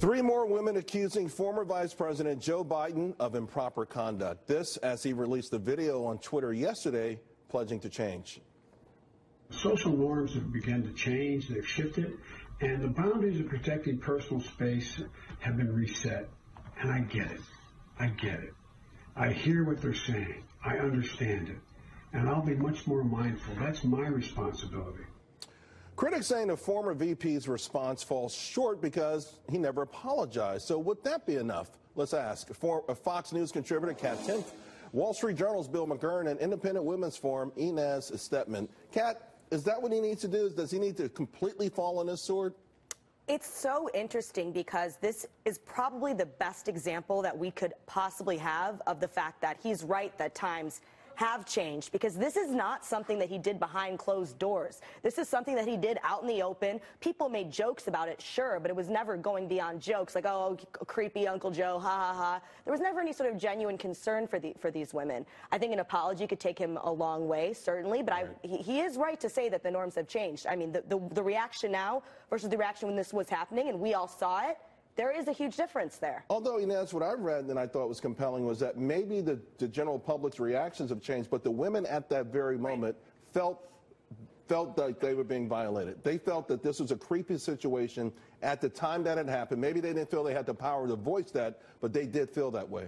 Three more women accusing former Vice President Joe Biden of improper conduct. This as he released a video on Twitter yesterday pledging to change. Social norms have begun to change, they've shifted, and the boundaries of protecting personal space have been reset. And I get it. I get it. I hear what they're saying. I understand it. And I'll be much more mindful. That's my responsibility. Critics saying the former VP's response falls short because he never apologized. So would that be enough? Let's ask. Fox News contributor Katherine Timpf, Wall Street Journal's Bill McGurn, and Independent Women's Forum Inez Stepman. Kat, is that what he needs to do? Does he need to completely fall on his sword? It's so interesting because this is probably the best example that we could possibly have of the fact that he's right that times have changed, because this is not something that he did behind closed doors. This is something that he did out in the open. People made jokes about it, sure, but it was never going beyond jokes like, oh, creepy Uncle Joe, ha ha ha. There was never any sort of genuine concern for these women. I think an apology could take him a long way, certainly, but he is right to say that the norms have changed. I mean, the reaction now versus the reaction when this was happening and we all saw it, there is a huge difference there. Although, Inez, what I read and I thought was compelling was that maybe the general public's reactions have changed, but the women at that very moment felt like they were being violated. They felt that this was a creepy situation at the time that it happened. Maybe they didn't feel they had the power to voice that, but they did feel that way.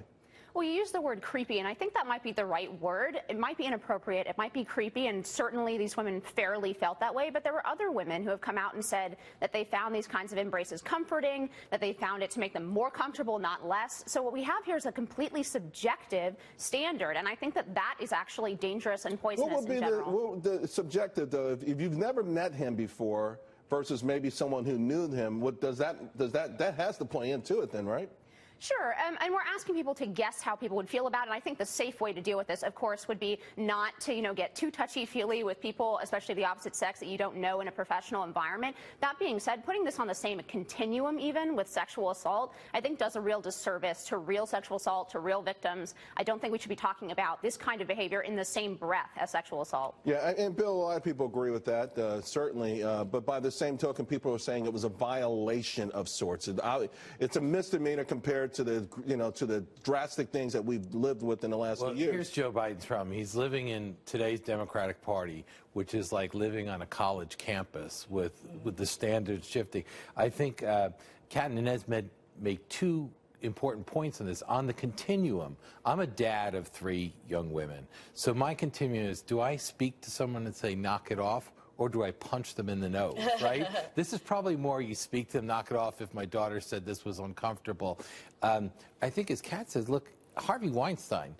Well, you use the word creepy, and I think that might be the right word. It might be inappropriate. It might be creepy, and certainly these women fairly felt that way. But there were other women who have come out and said that they found these kinds of embraces comforting, that they found it to make them more comfortable, not less. So what we have here is a completely subjective standard, and I think that that is actually dangerous and poisonous in general. What would be the subjective, though? If you've never met him before versus maybe someone who knew him, what that has to play into it then, right? Sure, and we're asking people to guess how people would feel about it. And I think the safe way to deal with this, of course, would be not to, get too touchy-feely with people, especially the opposite sex, that you don't know in a professional environment. That being said, putting this on the same continuum, even with sexual assault, I think does a real disservice to real sexual assault, to real victims. I don't think we should be talking about this kind of behavior in the same breath as sexual assault. Yeah, and Bill, a lot of people agree with that, certainly. But by the same token, people are saying it was a violation of sorts. It's a misdemeanor compared to the, to the drastic things that we've lived with in the last few years. Here's Joe Biden's problem. He's living in today's Democratic Party, which is like living on a college campus with the standards shifting. I think Kat and Inez make two important points on this. On the continuum, I'm a dad of 3 young women. So my continuum is, do I speak to someone and say, knock it off? Or do I punch them in the nose, right? This is probably more you speak to them, knock it off. If my daughter said this was uncomfortable. I think as Kat says, look, Harvey Weinstein,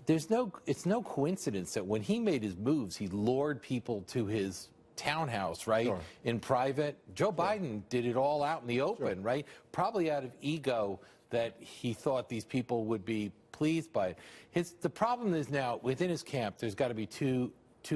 it's no coincidence that when he made his moves, he lured people to his townhouse, right, sure, in private. Joe Biden did it all out in the open, sure, right? Probably out of ego that he thought these people would be pleased by it. The problem is now, within his camp, there's got to be two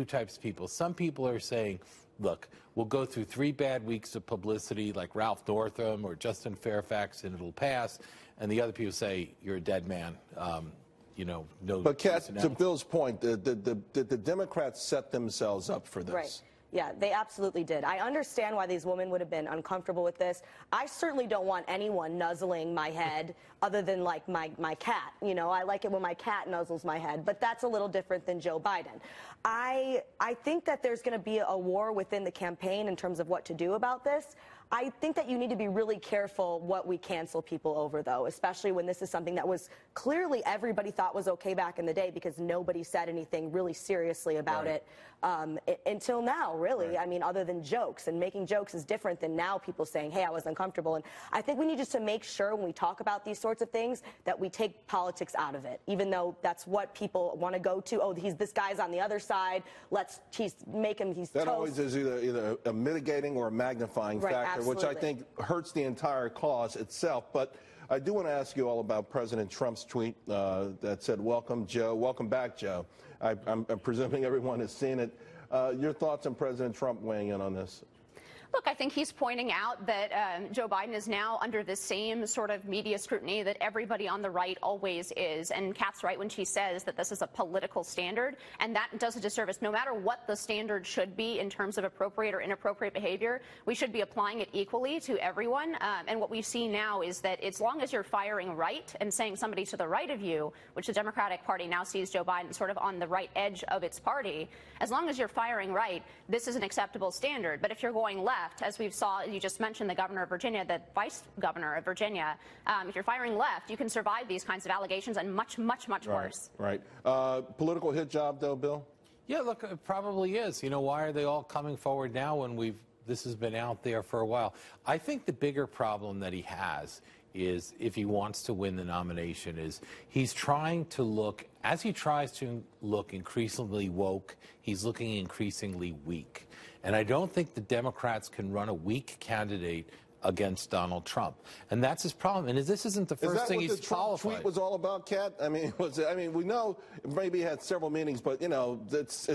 types of people. Some people are saying, look, we'll go through 3 bad weeks of publicity like Ralph Northam or Justin Fairfax and it'll pass. And the other people say, you're a dead man. No. But Kat, to Bill's point, did the Democrats set themselves up for this? Right. Yeah, they absolutely did. I understand why these women would have been uncomfortable with this. I certainly don't want anyone nuzzling my head other than like my cat. I like it when my cat nuzzles my head, but that's a little different than Joe Biden. I think that there's going to be a war within the campaign in terms of what to do about this. I think that you need to be really careful what we cancel people over, though, especially when this is something that was clearly everybody thought was okay back in the day because nobody said anything really seriously about it until now, really. Right. I mean, other than jokes. And making jokes is different than now people saying, hey, I was uncomfortable. And I think we need just to make sure when we talk about these sorts of things that we take politics out of it, even though that's what people want to go to. Oh, this guy's on the other side. Let's make him, he's that toast. Always is either a mitigating or a magnifying factor. Absolutely. Which I think hurts the entire cause itself. But I do want to ask you all about President Trump's tweet that said, welcome, Joe. Welcome back, Joe. I'm presuming everyone has seen it. Your thoughts on President Trump weighing in on this? Look, I think he's pointing out that Joe Biden is now under the same sort of media scrutiny that everybody on the right always is. And Kat's right when she says that this is a political standard, and that does a disservice. No matter what the standard should be in terms of appropriate or inappropriate behavior, we should be applying it equally to everyone. And what we see now is that as long as you're firing right and saying somebody to the right of you, which the Democratic Party now sees Joe Biden sort of on the right edge of its party, as long as you're firing right, this is an acceptable standard. But if you're going left, as we saw, you just mentioned the governor of Virginia, the vice governor of Virginia, if you're firing left, you can survive these kinds of allegations and much, much, much worse. Right. Political hit job, though, Bill? Yeah, look, it probably is. You know, why are they all coming forward now when this has been out there for a while? I think the bigger problem that he has is, if he wants to win the nomination, is he's trying to look, as he tries to look increasingly woke, he's looking increasingly weak. And I don't think the Democrats can run a weak candidate against Donald Trump, and that's his problem. And this isn't the first thing he's qualified. Is that what the Trump tweet was all about, Kat? I mean, we know maybe he had several meanings, but you know, it's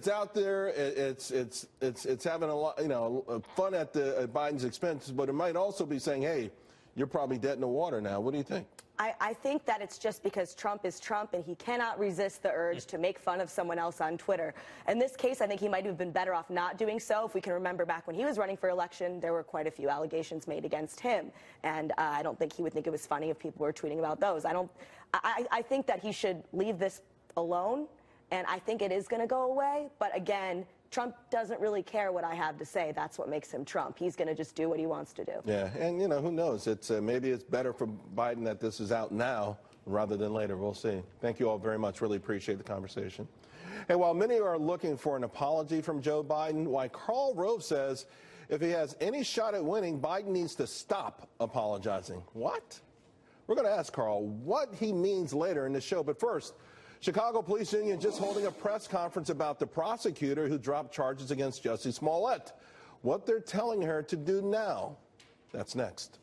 out there. It's having a lot, you know, fun at Biden's expense, but it might also be saying, hey, you're probably dead in the water now. What do you think? I think that it's just because Trump is Trump and he cannot resist the urge to make fun of someone else on Twitter. In this case, I think he might have been better off not doing so. If we can remember back when he was running for election, there were quite a few allegations made against him. And I don't think he would think it was funny if people were tweeting about those. I think that he should leave this alone, and I think it is going to go away. But again, Trump doesn't really care what I have to say. That's what makes him Trump. He's going to just do what he wants to do. Yeah, and you know, who knows? It's maybe it's better for Biden that this is out now rather than later. We'll see. Thank you all very much. Really appreciate the conversation. And while many are looking for an apology from Joe Biden, why Karl Rove says if he has any shot at winning, Biden needs to stop apologizing. What? We're going to ask Karl what he means later in the show. But first, Chicago Police Union just holding a press conference about the prosecutor who dropped charges against Jussie Smollett. What they're telling her to do now. That's next.